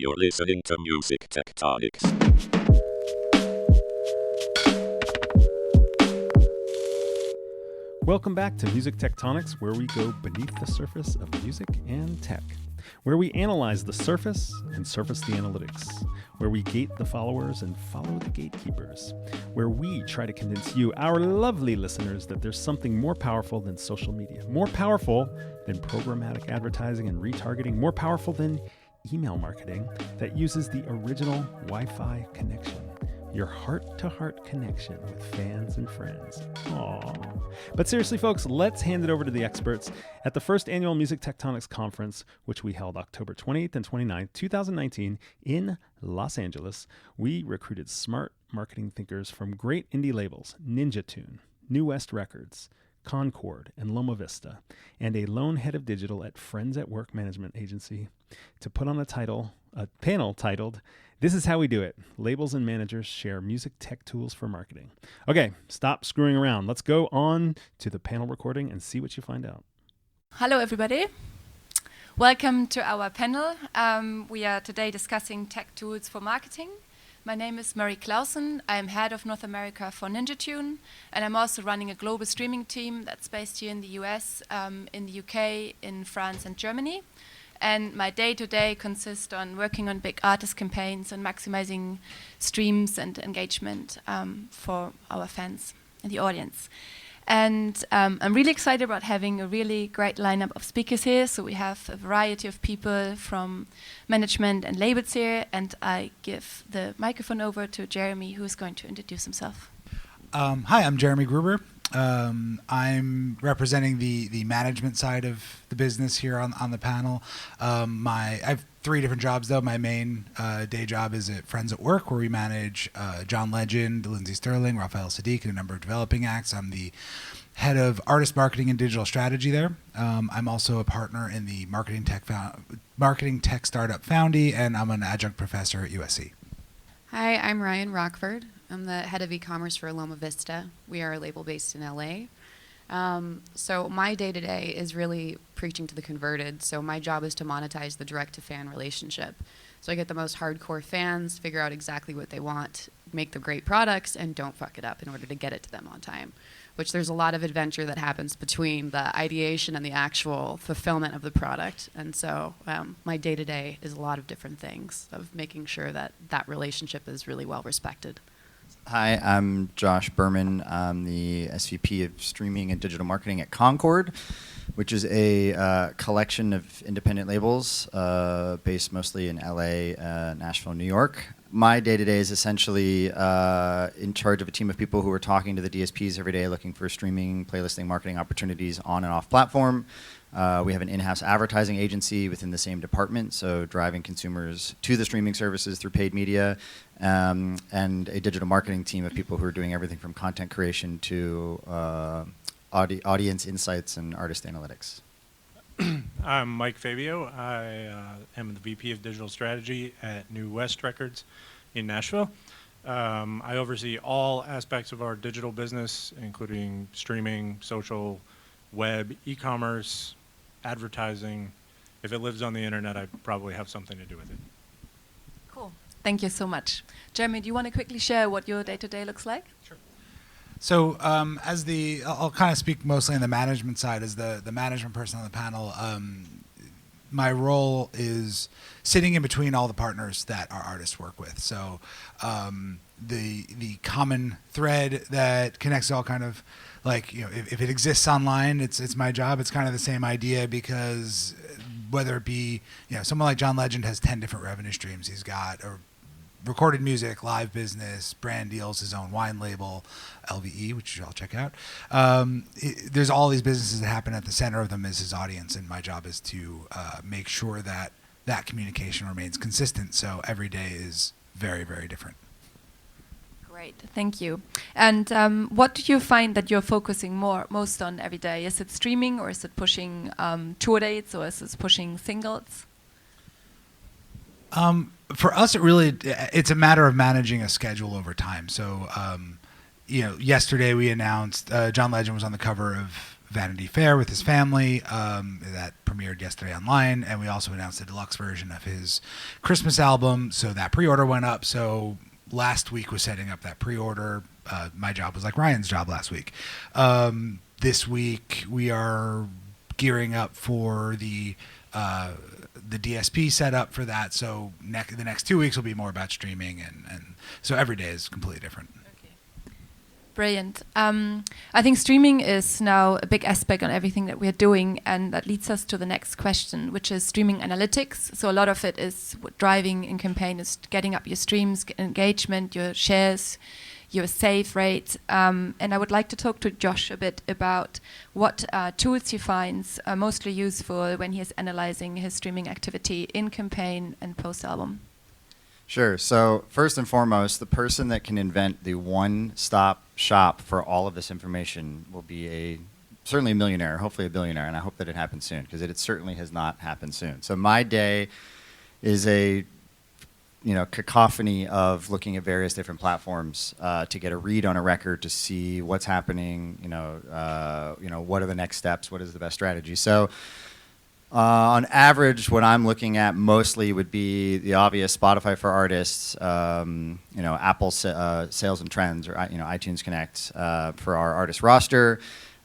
You're listening to Music Tectonics. Welcome back to Music Tectonics, where we go beneath the surface of music and tech, where we analyze the surface and surface the analytics, where we gate the followers and follow the gatekeepers, where we try to convince you, our lovely listeners, that there's something more powerful than social media, more powerful than programmatic advertising and retargeting, more powerful than email marketing that uses the original Wi-Fi connection. Your heart-to-heart connection with fans and friends. Aww. But seriously, folks, let's hand it over to the experts. At the first annual Music Tectonics Conference, which we held October 28th and 29th, 2019 in Los Angeles, we recruited smart marketing thinkers from great indie labels, Ninja Tune, New West Records, Concord, and Loma Vista, and a lone head of digital at Friends at Work Management Agency to put on a panel titled, "This is how we do it. Labels and managers share music tech tools for marketing." Okay, stop screwing around. Let's go on to the panel recording and see what you find out. Hello, everybody. Welcome to our panel. We are today discussing tech tools for marketing. My name is Clausen. I'm head of North America for Ninja Tune, and I'm also running a global streaming team that's based here in the US, in the UK, in France, and Germany. And my day-to-day consists on working on big artist campaigns and maximizing streams and engagement for our fans and the audience. And I'm really excited about having a really great lineup of speakers here. So we have a variety of people from management and labels here. And I give the microphone over to Jeremy, who is going to introduce himself. Hi, I'm Jeremy Gruber. I'm representing the management side of the business here on the panel. I have 3 different jobs, though. My main day job is at Friends at Work, where we manage John Legend, Lindsey Sterling, Raphael Sadiq, and a number of developing acts. I'm the head of artist marketing and digital strategy there. I'm also a partner in the marketing tech startup Foundy, and I'm an adjunct professor at USC. Hi, I'm Rian Rochford. I'm the head of e-commerce for Loma Vista. We are a label based in LA. So my day-to-day is really preaching to the converted. So my job is to monetize the direct-to-fan relationship. So I get the most hardcore fans, figure out exactly what they want, make them great products, and don't fuck it up in order to get it to them on time. Which there's a lot of adventure that happens between the ideation and the actual fulfillment of the product. And so my day-to-day is a lot of different things of making sure that that relationship is really well respected. Hi, I'm Josh Berman. I'm the SVP of Streaming and Digital Marketing at Concord, which is a collection of independent labels based mostly in LA, Nashville, New York. My day-to-day is essentially in charge of a team of people who are talking to the DSPs every day looking for streaming, playlisting, marketing opportunities on and off platform. We have an in-house advertising agency within the same department, so driving consumers to the streaming services through paid media, and a digital marketing team of people who are doing everything from content creation to audience insights and artist analytics. I'm Mike Fabio. I am the VP of Digital Strategy at New West Records in Nashville. I oversee all aspects of our digital business, including streaming, social, web, e-commerce, advertising. If it lives on the internet, I probably have something to do with it. Cool. Thank you so much. Jeremy, do you want to quickly share what your day-to-day looks like? Sure. So I'll kind of speak mostly on the management side as the management person on the panel. My role is sitting in between all the partners that our artists work with. So the common thread that connects all kind of, like, you know, if it exists online, it's my job. It's kind of the same idea, because whether it be, you know, someone like John Legend has 10 different revenue streams. He's got a recorded music, live business, brand deals, his own wine label, LVE, which I'll check out. There's all these businesses that happen. At the center of them is his audience, and my job is to make sure that that communication remains consistent. So every day is very, very different. Great, thank you. And what do you find that you're focusing most on every day? Is it streaming, or is it pushing tour dates, or is it pushing singles? For us, it's a matter of managing a schedule over time. So, yesterday we announced John Legend was on the cover of Vanity Fair with his family. That premiered yesterday online, and we also announced a deluxe version of his Christmas album. So that pre-order went up. So last week was setting up that pre-order. My job was like Ryan's job last week. This week we are gearing up for the DSP setup for that. So the next 2 weeks will be more about streaming, and so every day is completely different. Brilliant. I think streaming is now a big aspect on everything that we're doing, and that leads us to the next question, which is streaming analytics. So a lot of it is driving in campaign is getting up your streams, engagement, your shares, your save rate. And I would like to talk to Josh a bit about what tools he finds mostly useful when he is analyzing his streaming activity in campaign and post-album. Sure. So first and foremost, the person that can invent the one-stop shop for all of this information will be certainly a millionaire, hopefully a billionaire, and I hope that it happens soon, because it certainly has not happened soon. So my day is a cacophony of looking at various different platforms to get a read on a record, to see what's happening, what are the next steps, what is the best strategy. So on average, what I'm looking at mostly would be the obvious Spotify for artists, Apple sales and trends, or iTunes Connect for our artist roster.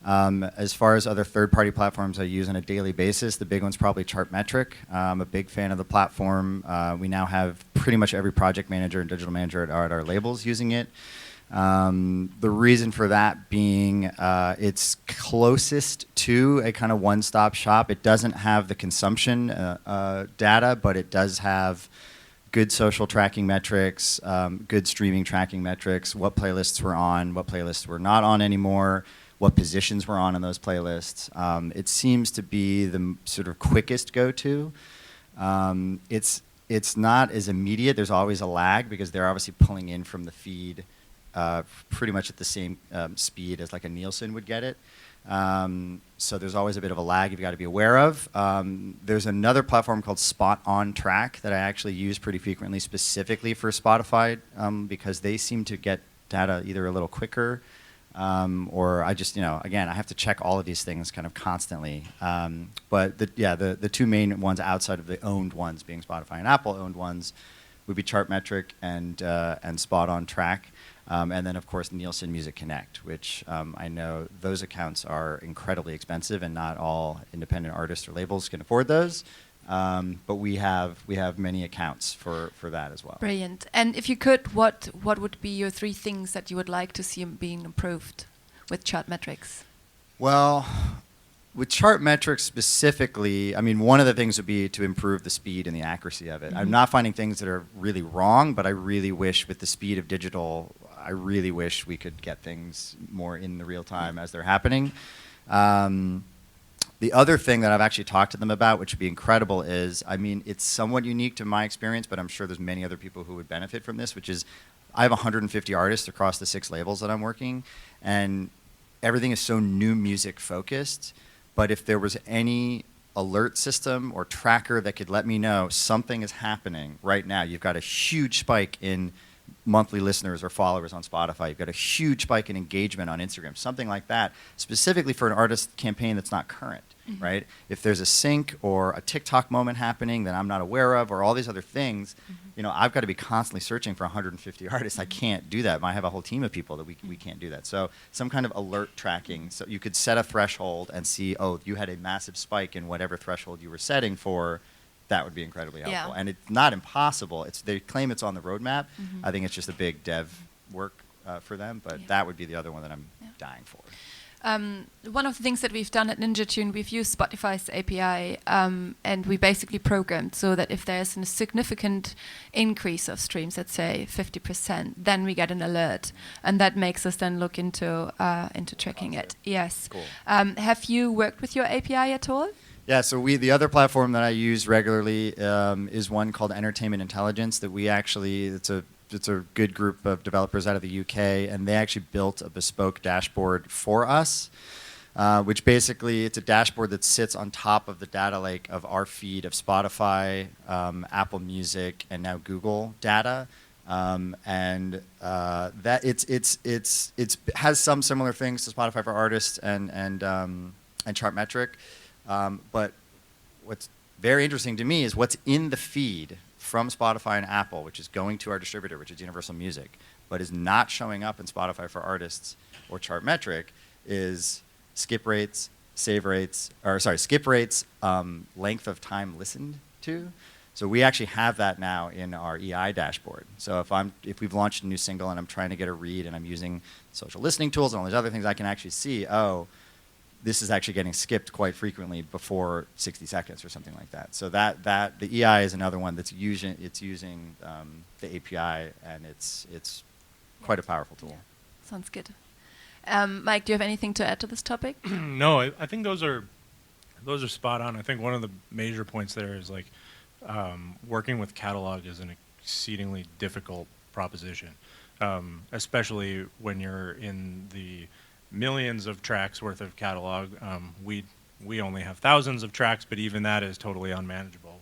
As far as other third-party platforms I use on a daily basis, the big one's probably Chartmetric. I'm a big fan of the platform. We now have pretty much every project manager and digital manager at our labels using it. The reason for that being it's closest to a kind of one-stop shop. It doesn't have the consumption data, but it does have good social tracking metrics, good streaming tracking metrics, what playlists we're on, what playlists we're not on anymore, what positions we're on in those playlists. It seems to be the sort of quickest go-to. It's not as immediate. There's always a lag because they're obviously pulling in from the feed pretty much at the same speed as like a Nielsen would get it. So there's always a bit of a lag you've got to be aware of. There's another platform called Spot on Track that I actually use pretty frequently, specifically for Spotify, because they seem to get data either a little quicker, or I just, again, I have to check all of these things kind of constantly. But the two main ones outside of the owned ones, being Spotify and Apple owned ones, would be Chartmetric and Spot on Track. And then, of course, Nielsen Music Connect, which I know those accounts are incredibly expensive, and not all independent artists or labels can afford those. But we have many accounts for that as well. Brilliant. And if you could, what would be your 3 things that you would like to see being improved with Chartmetrics? Well, with Chartmetrics specifically, I mean, one of the things would be to improve the speed and the accuracy of it. Mm-hmm. I'm not finding things that are really wrong, but I really wish with the speed of digital, I really wish we could get things more in the real time as they're happening. The other thing that I've actually talked to them about, which would be incredible, is, I mean, it's somewhat unique to my experience, but I'm sure there's many other people who would benefit from this, which is I have 150 artists across the 6 labels that I'm working, and everything is so new music focused. But if there was any alert system or tracker that could let me know something is happening right now, you've got a huge spike in monthly listeners or followers on Spotify, you've got a huge spike in engagement on Instagram, something like that, specifically for an artist campaign that's not current, mm-hmm. right? If there's a sync or a TikTok moment happening that I'm not aware of, or all these other things, mm-hmm. I've got to be constantly searching for 150 artists. I can't do that. I have a whole team of people that we can't do that. So some kind of alert tracking. So you could set a threshold and see, oh, you had a massive spike in whatever threshold you were setting for. That would be incredibly helpful. Yeah. And it's not impossible. They claim it's on the roadmap. Mm-hmm. I think it's just a big dev work for them, but that would be the other one that I'm dying for. One of the things that we've done at Ninja Tune, we've used Spotify's API, and we basically programmed so that if there's a significant increase of streams, let's say 50%, then we get an alert, and that makes us then look into tracking it. Yes. Cool. Have you worked with your API at all? Yeah, so the other platform that I use regularly is one called Entertainment Intelligence that we actually, it's a good group of developers out of the UK, and they actually built a bespoke dashboard for us, which basically it's a dashboard that sits on top of the data lake of our feed of Spotify, Apple Music, and now Google data. And that it's has some similar things to Spotify for artists and and Chartmetric. But what's very interesting to me is what's in the feed from Spotify and Apple, which is going to our distributor, which is Universal Music, but is not showing up in Spotify for Artists or Chartmetric, is skip rates, length of time listened to. So we actually have that now in our EI dashboard. So if we've launched a new single and I'm trying to get a read and I'm using social listening tools and all these other things, I can actually see, oh, this is actually getting skipped quite frequently before 60 seconds or something like that. So the EI is another one that's using the API, and it's quite a powerful tool. Yeah. Sounds good. Mike, do you have anything to add to this topic? No, I think those are spot on. I think one of the major points there is like working with catalog is an exceedingly difficult proposition, especially when you're in the millions of tracks worth of catalog. We only have thousands of tracks, but even that is totally unmanageable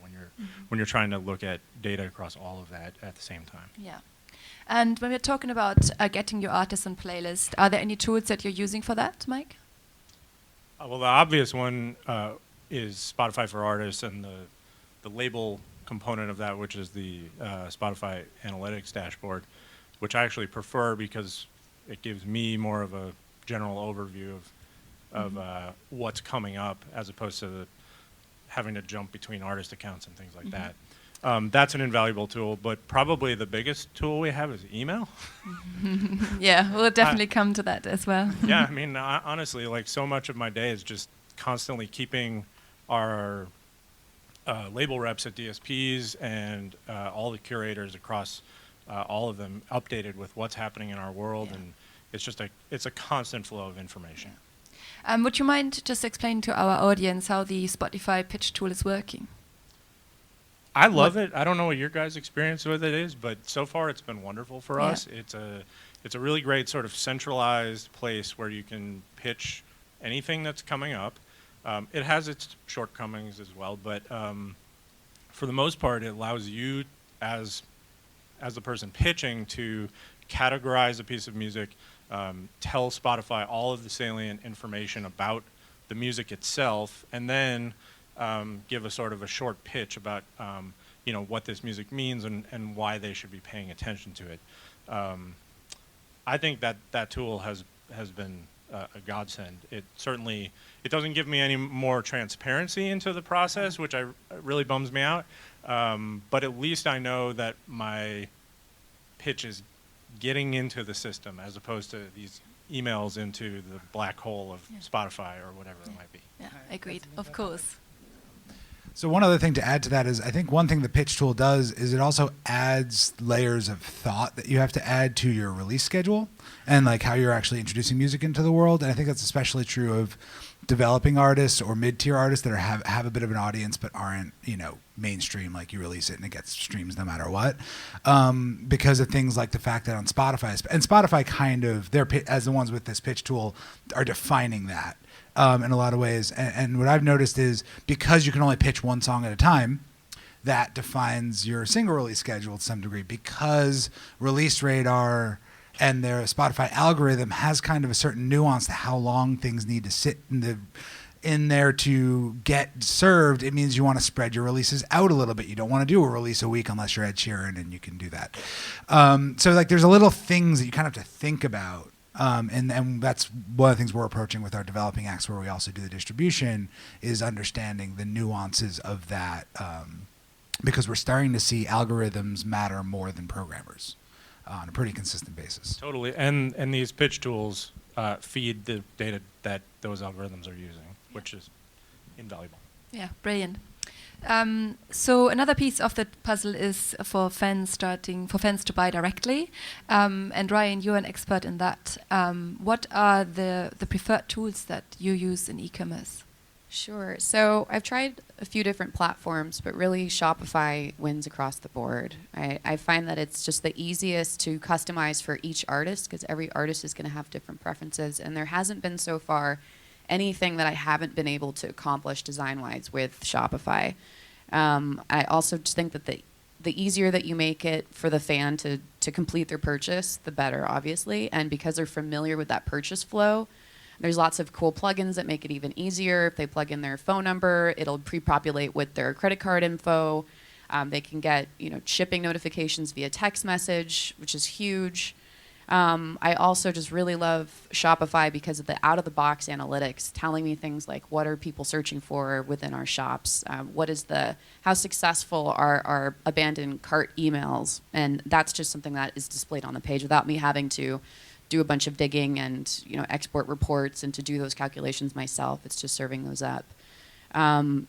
when you're trying to look at data across all of that at the same time. Yeah. And when we're talking about getting your Artisan playlist, are there any tools that you're using for that, Mike? Well, the obvious one is Spotify for Artists and the label component of that, which is the Spotify Analytics dashboard, which I actually prefer because it gives me more of a general overview of what's coming up, as opposed to having to jump between artist accounts and things like that. That's an invaluable tool, but probably the biggest tool we have is email. Yeah, we'll definitely come to that as well. Yeah, I mean, honestly, like so much of my day is just constantly keeping our label reps at DSPs and all the curators across all of them updated with what's happening in our world, and it's a constant flow of information. Would you mind just explaining to our audience how the Spotify pitch tool is working? I love it. I don't know what your guys' experience with it is, but so far it's been wonderful for us. It's a really great sort of centralized place where you can pitch anything that's coming up. It has its shortcomings as well, but for the most part, it allows you as the person pitching to categorize a piece of music, tell Spotify all of the salient information about the music itself, and then give a sort of a short pitch about what this music means and why they should be paying attention to it. I think that tool has been a godsend. It doesn't give me any more transparency into the process, which really bums me out. But at least I know that my pitch is getting into the system, as opposed to these emails into the black hole of Spotify or whatever it might be. Yeah, agreed, of course. So one other thing to add to that is, I think one thing the pitch tool does is it also adds layers of thought that you have to add to your release schedule and like how you're actually introducing music into the world. And I think that's especially true of developing artists or mid-tier artists that have a bit of an audience but aren't, mainstream, like you release it and it gets streams no matter what. Because of things like the fact that on Spotify, and Spotify kind of, as the ones with this pitch tool, are defining that. In a lot of ways. And what I've noticed is because you can only pitch one song at a time, that defines your single release schedule to some degree, because Release Radar and their Spotify algorithm has kind of a certain nuance to how long things need to sit in there to get served. It means you want to spread your releases out a little bit. You don't want to do a release a week unless you're Ed Sheeran, and you can do that. So like there's a little things that you kind of have to think about. And that's one of the things we're approaching with our developing acts, where we also do the distribution, is understanding the nuances of that, because we're starting to see algorithms matter more than programmers on a pretty consistent basis. Totally, and these pitch tools feed the data that those algorithms are using, which is invaluable. Yeah, brilliant. So another piece of the puzzle is for fans to buy directly. And Ryan, you're an expert in that. What are the preferred tools that you use in e-commerce? Sure. So I've tried a few different platforms, but really Shopify wins across the board. I find that it's just the easiest to customize for each artist, because every artist is going to have different preferences. And there hasn't been so far anything that I haven't been able to accomplish design-wise with Shopify. I also just think that the easier that you make it for the fan to complete their purchase, the better, obviously. And because they're familiar with that purchase flow, There's lots of cool plugins that make it even easier. If they plug in their phone number, it'll pre-populate with their credit card info. They can get shipping notifications via text message, which is huge. I also just really love Shopify because of the out-of-the-box analytics, telling me things like what are people searching for within our shops, how successful are our abandoned cart emails, and that's just something that is displayed on the page without me having to do a bunch of digging and export reports and to do those calculations myself. It's just serving those up, and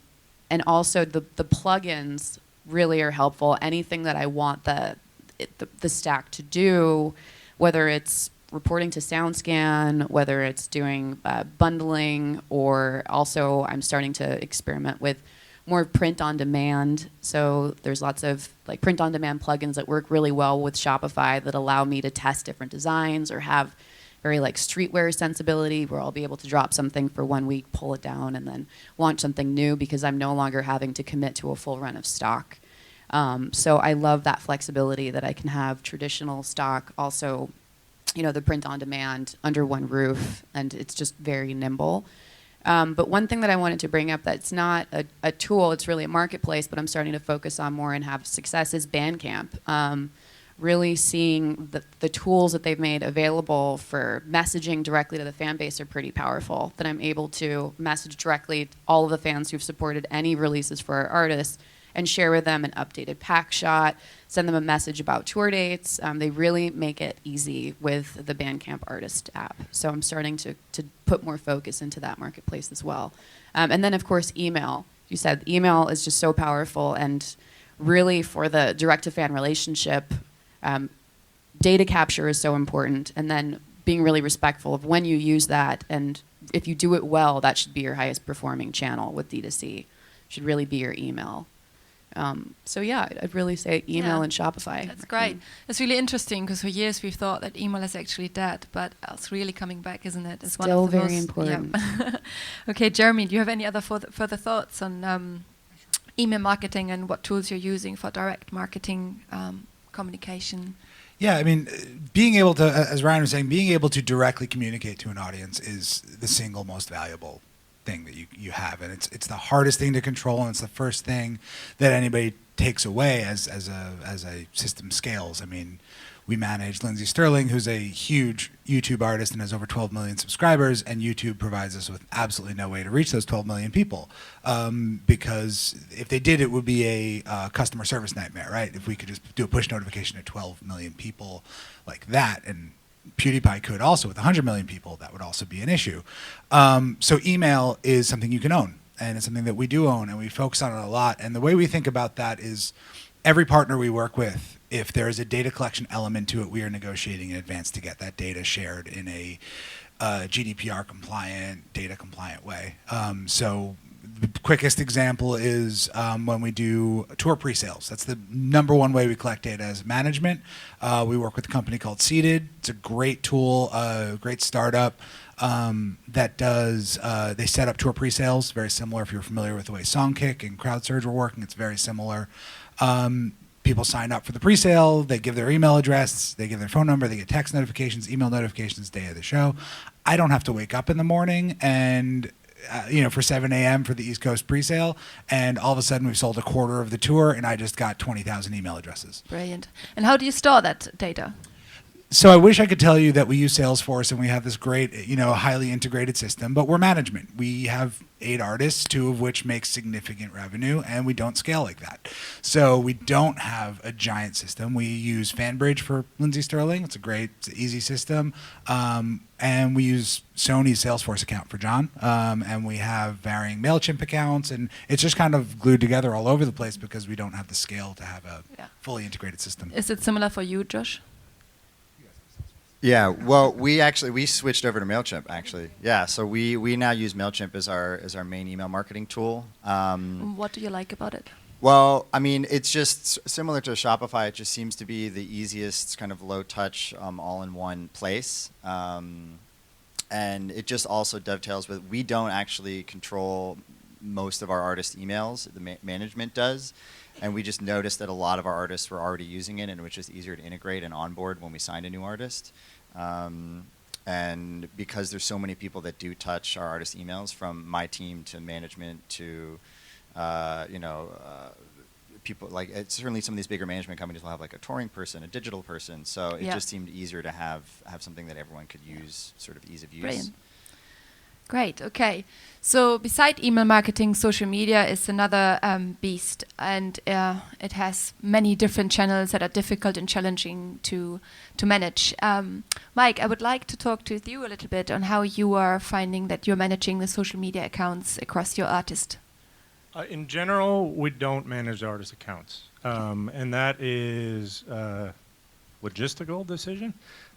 also the plugins really are helpful. Anything that I want the stack to do, whether it's reporting to SoundScan, whether it's doing bundling, or also I'm starting to experiment with more print on demand. So there's lots of print on demand plugins that work really well with Shopify that allow me to test different designs or have very streetwear sensibility where I'll be able to drop something for 1 week, pull it down, and then launch something new because I'm no longer having to commit to a full run of stock. So I love that flexibility that I can have traditional stock, also, the print on demand under one roof, and it's just very nimble. But one thing that I wanted to bring up that's not a tool, it's really a marketplace, but I'm starting to focus on more and have success is Bandcamp. Really seeing the tools that they've made available for messaging directly to the fan base are pretty powerful, that I'm able to message directly all of the fans who've supported any releases for our artists and share with them an updated pack shot, send them a message about tour dates. They really make it easy with the Bandcamp Artist app. So I'm starting to put more focus into that marketplace as well. And then, of course, email. You said email is just so powerful, and really for the direct-to-fan relationship, data capture is so important, and then being really respectful of when you use that, and if you do it well, that should be your highest performing channel with D2C. Should really be your email. So yeah, I'd really say email and Shopify. That's great. It's really interesting because for years we've thought that email is actually dead, but it's really coming back, isn't it? It's still one of the very most important. Yeah. Okay, Jeremy, do you have any other further thoughts on email marketing and what tools you're using for direct marketing communication? Yeah, I mean, being able to, as Ryan was saying, being able to directly communicate to an audience is the single most valuable thing that you have, and it's the hardest thing to control, and it's the first thing that anybody takes away as a system scales. I mean, we manage Lindsay Sterling, who's a huge YouTube artist and has over 12 million subscribers, and YouTube provides us with absolutely no way to reach those 12 million people, because if they did, it would be a customer service nightmare, right? If we could just do a push notification to 12 million people like that, and PewDiePie could also with 100 million people, that would also be an issue. So email is something you can own, and it's something that we do own, and we focus on it a lot. And the way we think about that is every partner we work with, if there is a data collection element to it, we are negotiating in advance to get that data shared in a GDPR compliant, data compliant way. So the quickest example is when we do tour pre-sales. That's the number one way we collect data as management. We work with a company called Seated. It's a great tool, a great startup that does, they set up tour pre-sales, very similar if you're familiar with the way Songkick and CrowdSurge were working, it's very similar. People sign up for the pre-sale, they give their email address, they give their phone number, they get text notifications, email notifications day of the show. I don't have to wake up in the morning and for 7 a.m. for the East Coast pre-sale, and all of a sudden we've sold a quarter of the tour, and I just got 20,000 email addresses. Brilliant. And how do you store that data? So I wish I could tell you that we use Salesforce and we have this great, highly integrated system, but we're management. We have 8 artists, 2 of which make significant revenue, and we don't scale like that. So we don't have a giant system. We use FanBridge for Lindsay Sterling. It's an easy system. And we use Sony's Salesforce account for John. And we have varying MailChimp accounts, and it's just kind of glued together all over the place because we don't have the scale to have a fully integrated system. Is it similar for you, Josh? Yeah, well, we switched over to MailChimp, actually. Yeah, so we now use MailChimp as our main email marketing tool. What do you like about it? Well, I mean, it's just similar to Shopify. It just seems to be the easiest kind of low-touch, all-in-one place. And it just also dovetails with, we don't actually control most of our artist emails. The management does. And we just noticed that a lot of our artists were already using it, and it was just easier to integrate and onboard when we signed a new artist. And because there's so many people that do touch our artist emails, from my team to management to, people like certainly some of these bigger management companies will have like a touring person, a digital person. So it just seemed easier to have something that everyone could use, sort of ease of use. Brilliant. Great. Okay. So beside email marketing, social media is another beast, and it has many different channels that are difficult and challenging to manage. Mike, I would like to talk to you a little bit on how you are finding that you're managing the social media accounts across your artist. In general, we don't manage artist accounts, and that is a logistical decision.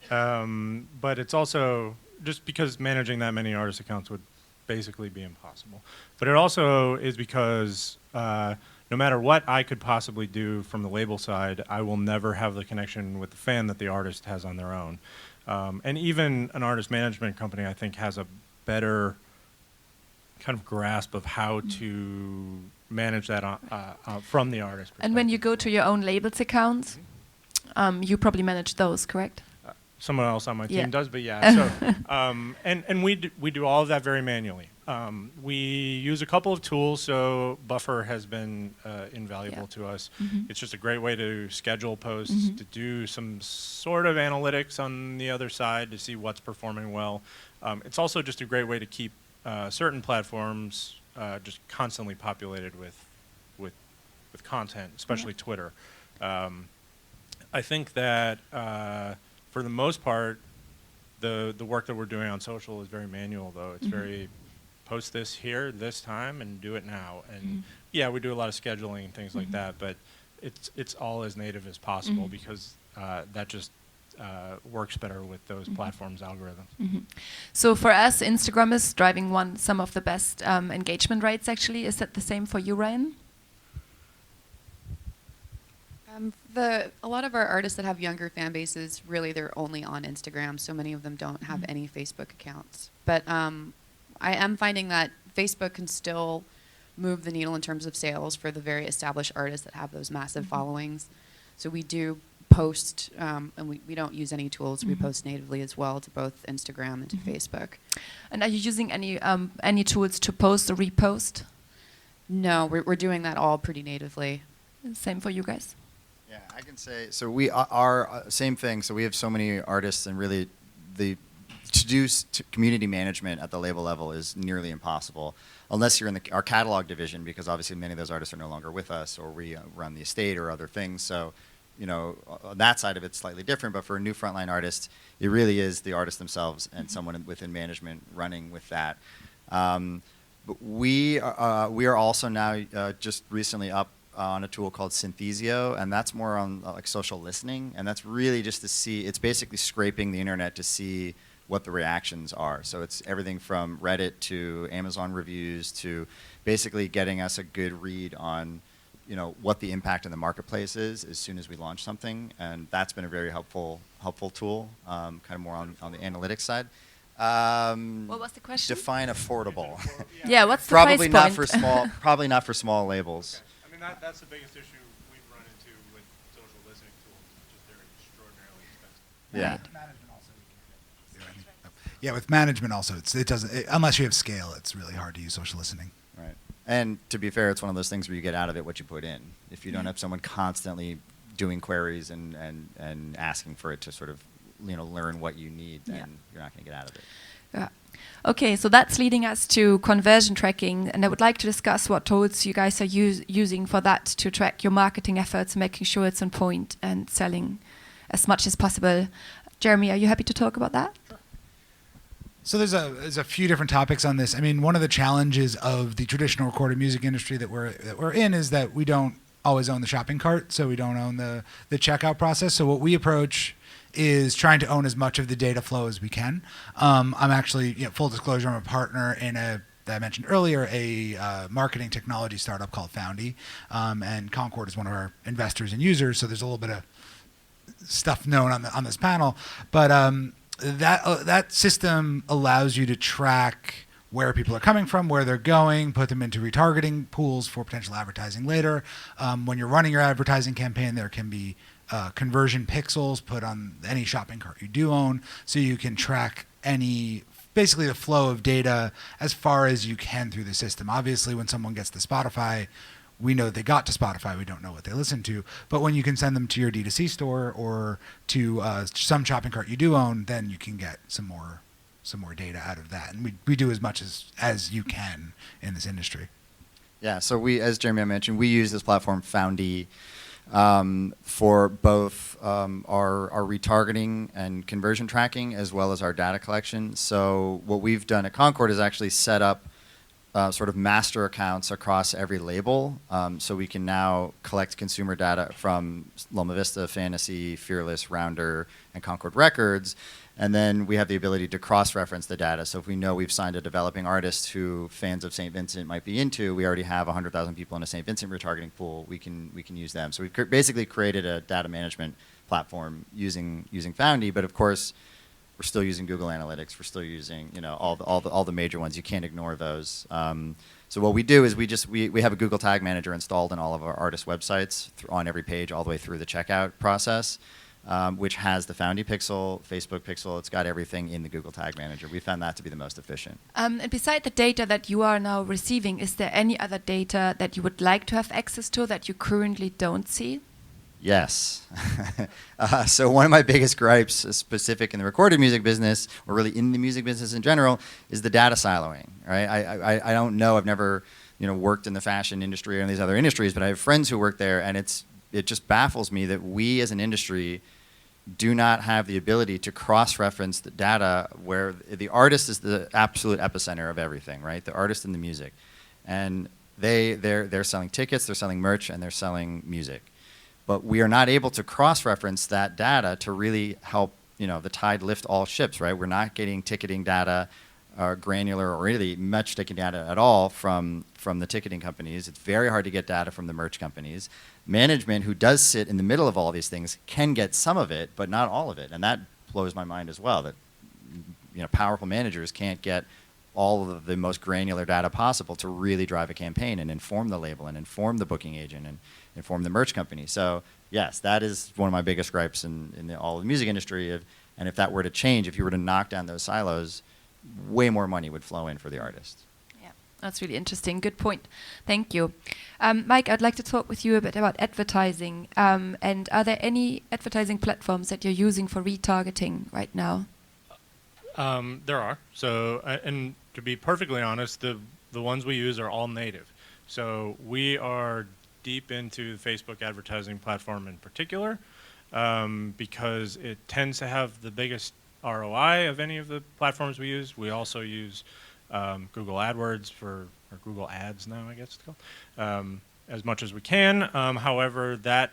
But it's also just because managing that many artist accounts would basically be impossible. But it also is because no matter what I could possibly do from the label side, I will never have the connection with the fan that the artist has on their own. And even an artist management company, I think, has a better kind of grasp of how to manage that from the artist perspective. And when you go to your own labels accounts, you probably manage those, correct? Someone else on my team does, but yeah. So, and we do all of that very manually. We use a couple of tools, so Buffer has been invaluable to us. It's just a great way to schedule posts, to do some sort of analytics on the other side to see what's performing well. It's also just a great way to keep certain platforms just constantly populated with content, especially Twitter. I think that for the most part, the work that we're doing on social is very manual, though. It's very post this here, this time, and do it now. And yeah, we do a lot of scheduling and things like that, but it's all as native as possible because that just works better with those platforms' algorithms. So for us, Instagram is driving some of the best engagement rates, actually. Is that the same for you, Ryan? A lot of our artists that have younger fan bases, really, they're only on Instagram. So many of them don't have any Facebook accounts. But I am finding that Facebook can still move the needle in terms of sales for the very established artists that have those massive followings. So we do post, and we don't use any tools. We post natively as well to both Instagram and to Facebook. And are you using any tools to post or repost? No, we're doing that all pretty natively. Same for you guys? Yeah, I can say, so we are, same thing, so we have so many artists, and really to do community management at the label level is nearly impossible, unless you're in our catalog division, because obviously many of those artists are no longer with us, or we run the estate or other things, so, on that side of it's slightly different, but for a new frontline artist, it really is the artist themselves and someone within management running with that. But we are also now just recently up on a tool called Synthesio, and that's more on like social listening, and that's really just to see, it's basically scraping the internet to see what the reactions are. So it's everything from Reddit to Amazon reviews to basically getting us a good read on what the impact in the marketplace is as soon as we launch something, and that's been a very helpful tool, kind of more on the analytics side. What was the question? Define affordable. Yeah, what's the Probably price not point? for small. Probably not for small labels. Okay. I mean, that's the biggest issue we've run into with social listening tools. It's just they're extraordinarily expensive. Yeah. Management also. Yeah, with management also, it doesn't unless you have scale. It's really hard to use social listening. Right. And to be fair, it's one of those things where you get out of it what you put in. If you don't have someone constantly doing queries and asking for it to sort of learn what you need, then you're not going to get out of it. Yeah. Okay, so that's leading us to conversion tracking, and I would like to discuss what tools you guys are using for that to track your marketing efforts, making sure it's on point and selling as much as possible. Jeremy, are you happy to talk about that? Sure. So there's a few different topics on this. I mean, one of the challenges of the traditional recorded music industry that we're in is that we don't always own the shopping cart, so we don't own the checkout process. So what we approach is trying to own as much of the data flow as we can. I'm actually, full disclosure, I'm a partner in that I mentioned earlier, a marketing technology startup called Foundy, and Concord is one of our investors and users. So there's a little bit of stuff known on this panel, but that system allows you to track where people are coming from, where they're going, put them into retargeting pools for potential advertising later. When you're running your advertising campaign, there can be conversion pixels put on any shopping cart you do own, so you can track basically the flow of data as far as you can through the system. Obviously, when someone gets to Spotify, we know they got to Spotify. We don't know what they listened to. But when you can send them to your D2C store or to some shopping cart you do own, then you can get some more data out of that. And we do as much as you can in this industry. Yeah, so as Jeremy mentioned, we use this platform Foundy for both our retargeting and conversion tracking as well as our data collection. So what we've done at Concord is actually set up sort of master accounts across every label. So we can now collect consumer data from Loma Vista, Fantasy, Fearless, Rounder, and Concord Records. And then we have the ability to cross-reference the data. So if we know we've signed a developing artist who fans of St. Vincent might be into, we already have 100,000 people in a St. Vincent retargeting pool, we can use them. So we basically created a data management platform using Foundy, but of course, we're still using Google Analytics. We're still using all the major ones. You can't ignore those. So what we do is we have a Google Tag Manager installed in all of our artist websites on every page all the way through the checkout process, which has the Foundy pixel, Facebook pixel. It's got everything in the Google Tag Manager. We found that to be the most efficient. And beside the data that you are now receiving, is there any other data that you would like to have access to that you currently don't see? Yes. So one of my biggest gripes, specific in the recorded music business, or really in the music business in general, is the data siloing. Right? I don't know. I've never worked in the fashion industry or in these other industries, but I have friends who work there, and it just baffles me that we as an industry do not have the ability to cross-reference the data where the artist is the absolute epicenter of everything, right? The artist and the music. And they're selling tickets, they're selling merch, and they're selling music. But we are not able to cross-reference that data to really help, the tide lift all ships, right? We're not getting ticketing data, granular or really much ticketing data at all from the ticketing companies. It's very hard to get data from the merch companies. Management, who does sit in the middle of all these things, can get some of it, but not all of it. And that blows my mind as well, that powerful managers can't get all of the most granular data possible to really drive a campaign and inform the label and inform the booking agent and inform the merch company. So yes, that is one of my biggest gripes in all of the music industry. And if that were to change, if you were to knock down those silos, way more money would flow in for the artist. Yeah, that's really interesting. Good point. Thank you. Mike, I'd like to talk with you a bit about advertising. And are there any advertising platforms that you're using for retargeting right now? There are. So, and to be perfectly honest, the ones we use are all native. So we are deep into the Facebook advertising platform in particular, because it tends to have the biggest ROI of any of the platforms we use. We also use Google AdWords or Google Ads now, I guess it's called, as much as we can. However, that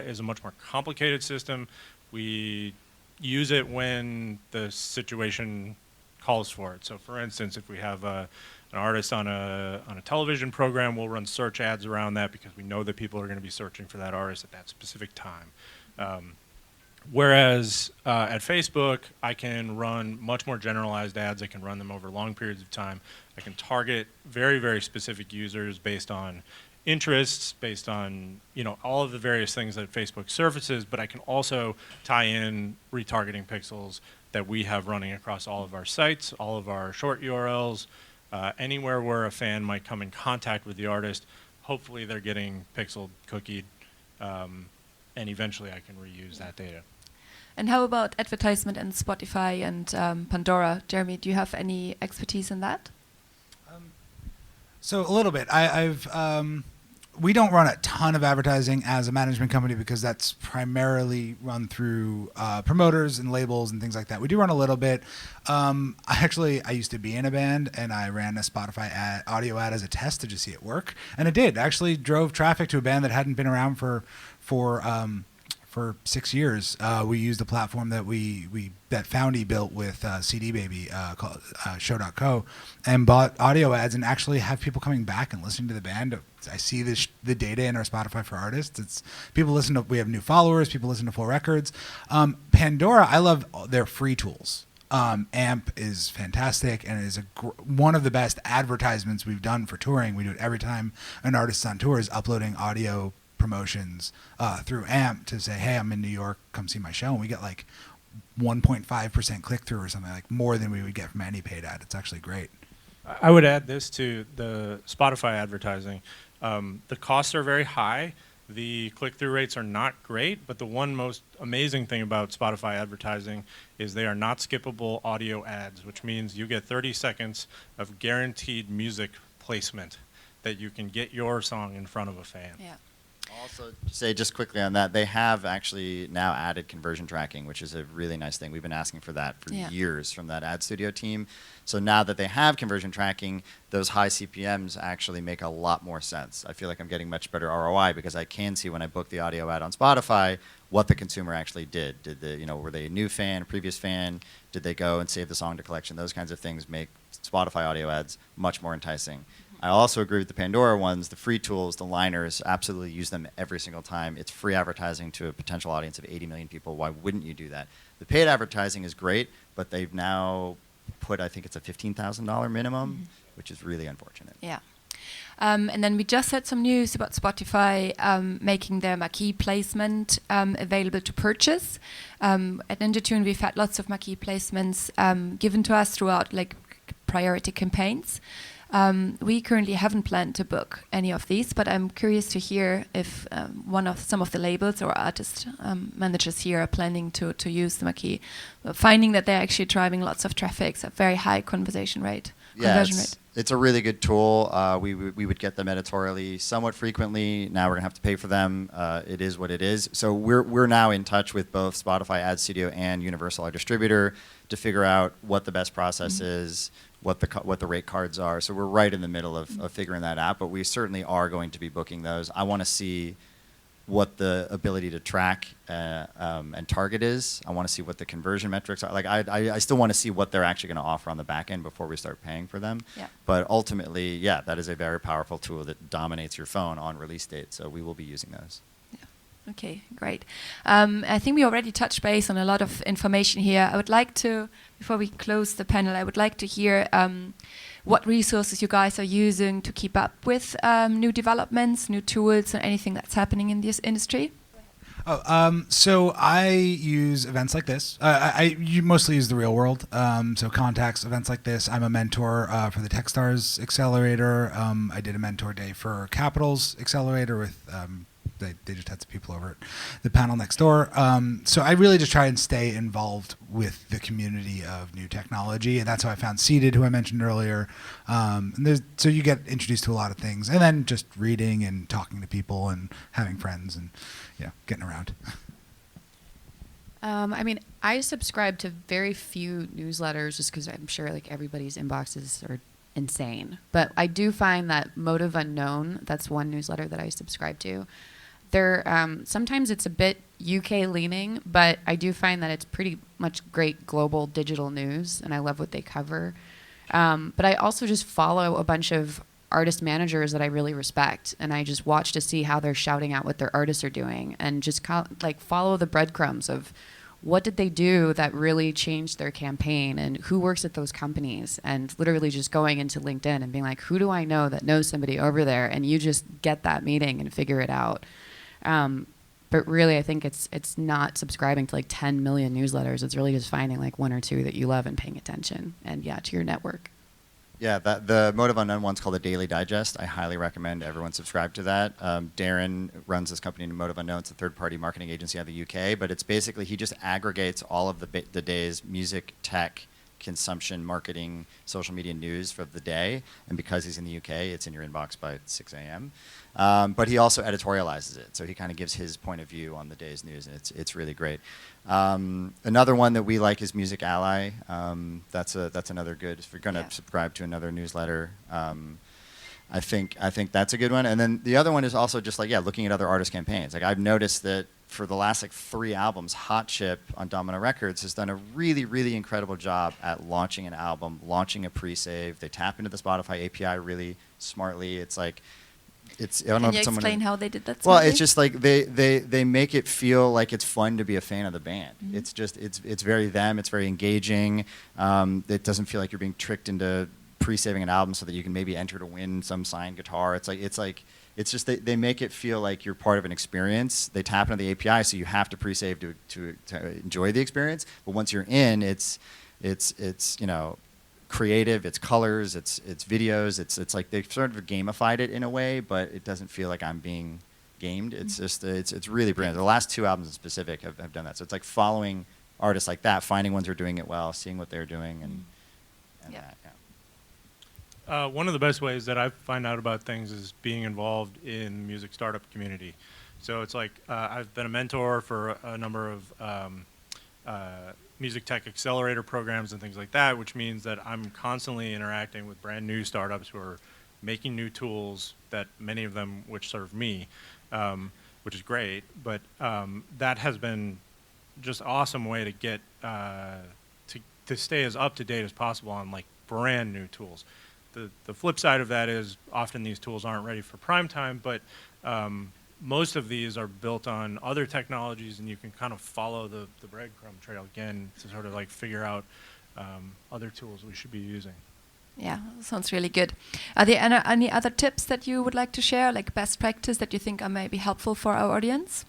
is a much more complicated system. We use it when the situation calls for it. So for instance, if we have an artist on a television program, we'll run search ads around that because we know that people are going to be searching for that artist at that specific time. Whereas at Facebook, I can run much more generalized ads. I can run them over long periods of time. I can target very, very specific users based on interests, based on all of the various things that Facebook surfaces, but I can also tie in retargeting pixels that we have running across all of our sites, all of our short URLs, anywhere where a fan might come in contact with the artist. Hopefully they're getting pixeled, cookied, and eventually I can reuse that data. And how about advertisement in Spotify and Pandora? Jeremy, do you have any expertise in that? So a little bit. We don't run a ton of advertising as a management company because that's primarily run through promoters and labels and things like that. We do run a little bit. I used to be in a band and I ran a Spotify audio ad as a test to just see it work, and it did. Actually drove traffic to a band that hadn't been around for 6 years. We used a platform that that Foundy built with CD Baby called Show.co, and bought audio ads and actually have people coming back and listening to the band. I see the data in our Spotify for artists. It's people listen to. We have new followers. People listen to full records. Pandora, I love their free tools. AMP is fantastic and is one of the best advertisements we've done for touring. We do it every time an artist is on tour is uploading audio promotions through AMP to say, hey, I'm in New York, come see my show, and we get like 1.5% click-through or something, like more than we would get from any paid ad. It's actually great. I would add this to the Spotify advertising. The costs are very high. The click-through rates are not great, but the one most amazing thing about Spotify advertising is they are not skippable audio ads, which means you get 30 seconds of guaranteed music placement that you can get your song in front of a fan. Yeah. Also, say just quickly on that, they have actually now added conversion tracking, which is a really nice thing. We've been asking for that for years from that ad studio team. So now that they have conversion tracking, those high CPMs actually make a lot more sense. I feel like I'm getting much better ROI because I can see when I book the audio ad on Spotify what the consumer actually did. Were they a new fan, a previous fan? Did they go and save the song to collection? Those kinds of things make Spotify audio ads much more enticing. I also agree with the Pandora ones, the free tools, the liners, absolutely use them every single time. It's free advertising to a potential audience of 80 million people. Why wouldn't you do that? The paid advertising is great, but they've now put, I think it's a $15,000 minimum, which is really unfortunate. Yeah. And then we just had some news about Spotify making their Marquee placement available to purchase. At Ninja Tune, we've had lots of Marquee placements given to us throughout like priority campaigns. We currently haven't planned to book any of these, but I'm curious to hear if some of the labels or artist managers here are planning to use the Marquee, finding that they're actually driving lots of traffic, a very high conversion rate. It's a really good tool. We would get them editorially somewhat frequently. Now we're gonna have to pay for them. It is what it is. So we're now in touch with both Spotify Ad Studio and Universal, our distributor, to figure out what the best process is, what the rate cards are. So we're right in the middle of figuring that out, but we certainly are going to be booking those. I want to see what the ability to track and target is. I want to see what the conversion metrics are. Like I still want to see what they're actually going to offer on the back end before we start paying for them. Yeah. But ultimately, yeah, that is a very powerful tool that dominates your phone on release date. So we will be using those. Okay, great. I think we already touched base on a lot of information here. I would like to, before we close the panel, I would like to hear what resources you guys are using to keep up with new developments, new tools, and anything that's happening in this industry. So I use events like this. You mostly use the real world. So contacts, events like this. I'm a mentor for the Techstars Accelerator. I did a mentor day for Capital's Accelerator with they just had some people over at the panel next door. So I really just try and stay involved with the community of new technology, and that's how I found Seated, who I mentioned earlier. So you get introduced to a lot of things, and then just reading and talking to people and having friends and getting around. I mean, I subscribe to very few newsletters just because I'm sure like everybody's inboxes are insane. But I do find that Motive Unknown, that's one newsletter that I subscribe to. They're sometimes it's a bit UK leaning, but I do find that it's pretty much great global digital news, and I love what they cover. But I also just follow a bunch of artist managers that I really respect, and I just watch to see how they're shouting out what their artists are doing, and just follow the breadcrumbs of what did they do that really changed their campaign, and who works at those companies, and literally just going into LinkedIn and being like, who do I know that knows somebody over there, and you just get that meeting and figure it out. But really, I think it's not subscribing to like 10 million newsletters. It's really just finding like one or two that you love and paying attention, and to your network. Yeah, the Motive Unknown one's called the Daily Digest. I highly recommend everyone subscribe to that. Darren runs this company, Motive Unknown. It's a third-party marketing agency out of the UK, but it's basically he just aggregates all of the day's music, tech, consumption, marketing, social media news for the day. And because he's in the UK, it's in your inbox by 6 a.m. But he also editorializes it, so he kind of gives his point of view on the day's news, and it's really great. Another one that we like is Music Ally. That's another good. If you're going to subscribe to another newsletter, I think that's a good one. And then the other one is also just looking at other artist campaigns. Like I've noticed that for the last 3 albums, Hot Chip on Domino Records has done a really, really incredible job at launching an album, launching a pre-save. They tap into the Spotify API really smartly. It's like. I don't know Can you explain how they did that? Well, it's just like they make it feel like it's fun to be a fan of the band. Mm-hmm. It's just it's very them. It's very engaging. It doesn't feel like you're being tricked into pre-saving an album so that you can maybe enter to win some signed guitar. It's like it's just they make it feel like you're part of an experience. They tap into the API, so you have to pre-save to enjoy the experience. But once you're in, it's you know, creative, it's colors, it's videos, it's like they've sort of gamified it in a way, but it doesn't feel like I'm being gamed. It's just it's really brilliant. The last 2 albums in specific have done that. So it's like following artists like that, finding ones who are doing it well, seeing what they're doing, and Yeah. that. Yeah. One of the best ways that I find out about things is being involved in the music startup community. So it's like I've been a mentor for a number of music tech accelerator programs and things like that, which means that I'm constantly interacting with brand new startups who are making new tools, that many of them which serve me, which is great. But that has been just awesome way to get to stay as up to date as possible on like brand new tools. The flip side of that is often these tools aren't ready for prime time, but most of these are built on other technologies, and you can kind of follow the breadcrumb trail again to sort of like figure out other tools we should be using. Yeah, sounds really good. Are there any other tips that you would like to share, like best practice that you think are maybe helpful for our audience?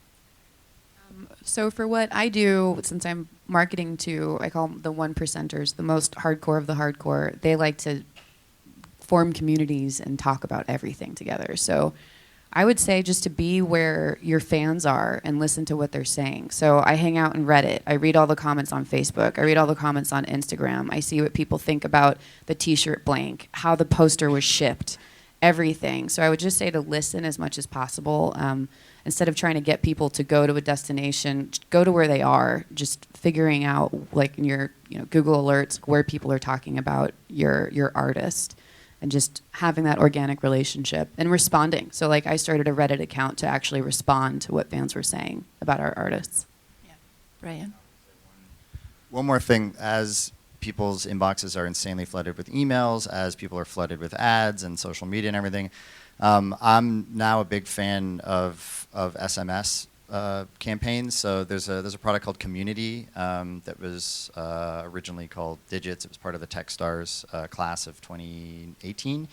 So for what I do, since I'm marketing to, I call them the 1%ers, the most hardcore of the hardcore, they like to form communities and talk about everything together. So I would say just to be where your fans are and listen to what they're saying. So I hang out in Reddit. I read all the comments on Facebook. I read all the comments on Instagram. I see what people think about the t-shirt blank, how the poster was shipped, everything. So I would just say to listen as much as possible. Instead of trying to get people to go to a destination, just go to where they are, just figuring out like in your Google alerts where people are talking about your artist. And just having that organic relationship and responding. So like I started a Reddit account to actually respond to what fans were saying about our artists. Yeah, Brian. One more thing, as people's inboxes are insanely flooded with emails, as people are flooded with ads and social media and everything, I'm now a big fan of SMS campaigns. So there's a product called Community that was originally called Digits. It was part of the Techstars class of 2018.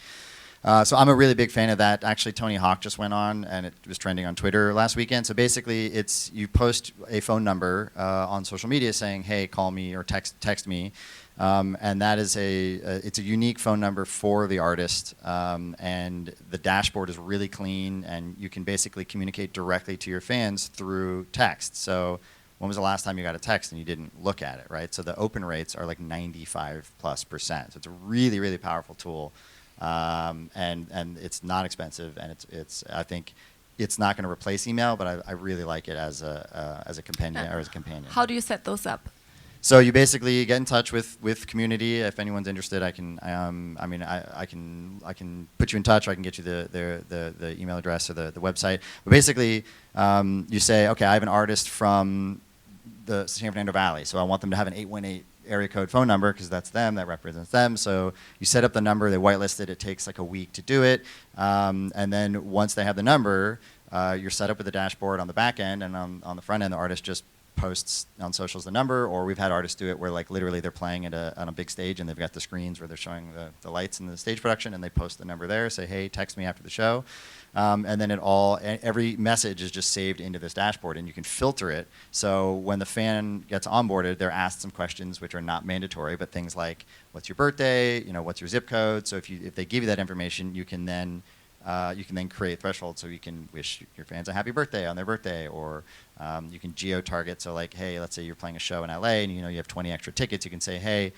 So I'm a really big fan of that. Actually, Tony Hawk just went on, and it was trending on Twitter last weekend. So basically, it's you post a phone number on social media saying, "Hey, call me," or text me, and that is it's a unique phone number for the artist, and the dashboard is really clean, and you can basically communicate directly to your fans through text. So when was the last time you got a text and you didn't look at it, right? So the open rates are like 95+%. So it's a really, really powerful tool. And it's not expensive, and it's I think it's not going to replace email, but I really like it as a companion or as a companion. How do you set those up? So you basically get in touch with community. If anyone's interested, I can put you in touch. Or I can get you the email address or the website. But basically, you say, okay, I have an artist from the San Fernando Valley, so I want them to have an 818 area code phone number because that's them, that represents them. So you set up the number, they whitelist it. It takes like a week to do it, and then once they have the number, you're set up with the dashboard on the back end, and on the front end, the artist just posts on socials the number. Or we've had artists do it where like literally they're playing on a big stage and they've got the screens where they're showing the lights in the stage production, and they post the number there, say, hey, text me after the show. And then every message is just saved into this dashboard, and you can filter it. So when the fan gets onboarded, they're asked some questions which are not mandatory, but things like, what's your birthday? What's your zip code? So if they give you that information, you can then create thresholds, so you can wish your fans a happy birthday on their birthday, or you can geo-target. So like, hey, let's say you're playing a show in LA and you have 20 extra tickets. You can say, hey,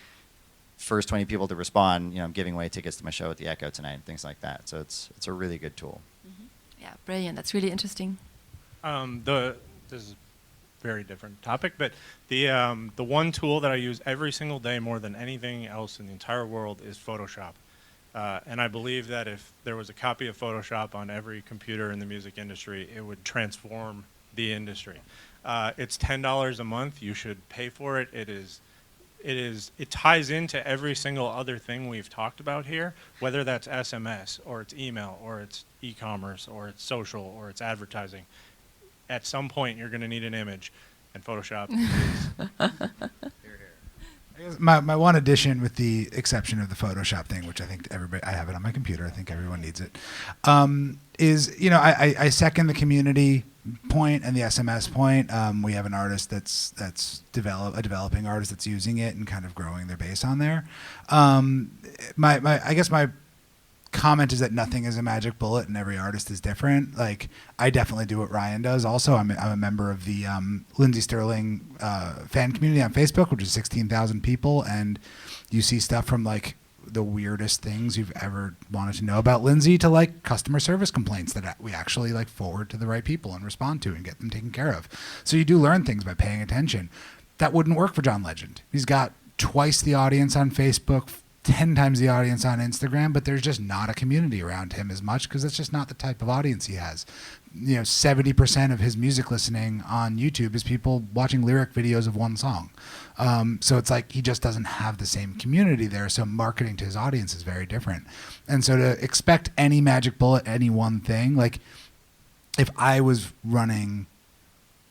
first 20 people to respond, I'm giving away tickets to my show at the Echo tonight, and things like that. So it's a really good tool. Yeah, brilliant. That's really interesting. This is a very different topic, but the one tool that I use every single day more than anything else in the entire world is Photoshop. And I believe that if there was a copy of Photoshop on every computer in the music industry, it would transform the industry. It's $10 a month. You should pay for it. It ties into every single other thing we've talked about here, whether that's SMS or it's email or it's e-commerce or it's social or it's advertising. At some point, you're going to need an image, and Photoshop is My one addition, with the exception of the Photoshop thing, which I think I have it on my computer. I think everyone needs it. Is I second the community point and the SMS point. We have an artist that's a developing artist that's using it and kind of growing their base on there. I guess my comment is that nothing is a magic bullet and every artist is different. Like, I definitely do what Rian does. Also, I'm a member of the Lindsey Sterling fan community on Facebook, which is 16,000 people, and you see stuff from like the weirdest things you've ever wanted to know about Lindsey to like customer service complaints that we actually like forward to the right people and respond to and get them taken care of. So you do learn things by paying attention. That wouldn't work for John Legend. He's got twice the audience on Facebook, 10 times the audience on Instagram, but there's just not a community around him as much because that's just not the type of audience he has. 70% of his music listening on YouTube is people watching lyric videos of one song. So it's like he just doesn't have the same community there. So marketing to his audience is very different. And so to expect any magic bullet, any one thing, like if I was running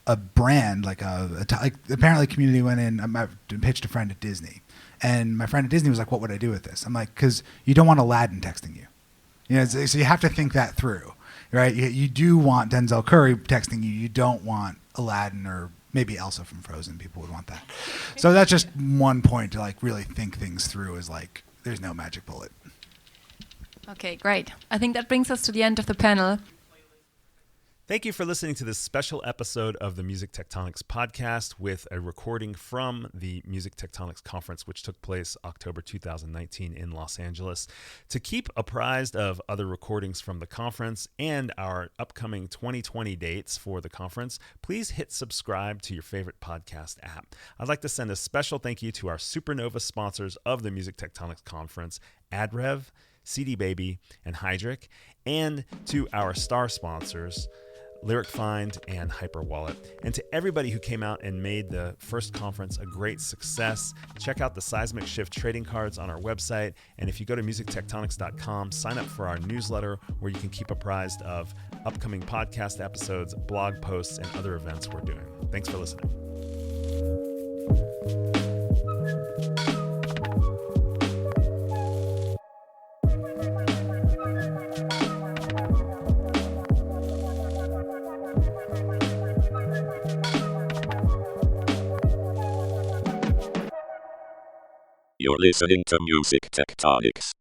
a brand, like apparently community went in, I pitched a friend at Disney. And my friend at Disney was like, what would I do with this? I'm like, because you don't want Aladdin texting you. So you have to think that through, right? You do want Denzel Curry texting you. You don't want Aladdin or maybe Elsa from Frozen. People would want that. So that's just one point to like really think things through, is like, there's no magic bullet. Okay, great. I think that brings us to the end of the panel. Thank you for listening to this special episode of the Music Tectonics podcast with a recording from the Music Tectonics Conference, which took place October 2019 in Los Angeles. To keep apprised of other recordings from the conference and our upcoming 2020 dates for the conference, please hit subscribe to your favorite podcast app. I'd like to send a special thank you to our Supernova sponsors of the Music Tectonics Conference, AdRev, CD Baby, and Hydric, and to our star sponsors, Lyric Find and Hyperwallet. And to everybody who came out and made the first conference a great success, check out the Seismic Shift trading cards on our website. And if you go to musictectonics.com, sign up for our newsletter where you can keep apprised of upcoming podcast episodes, blog posts, and other events we're doing. Thanks for listening. You're listening to Music Tectonics.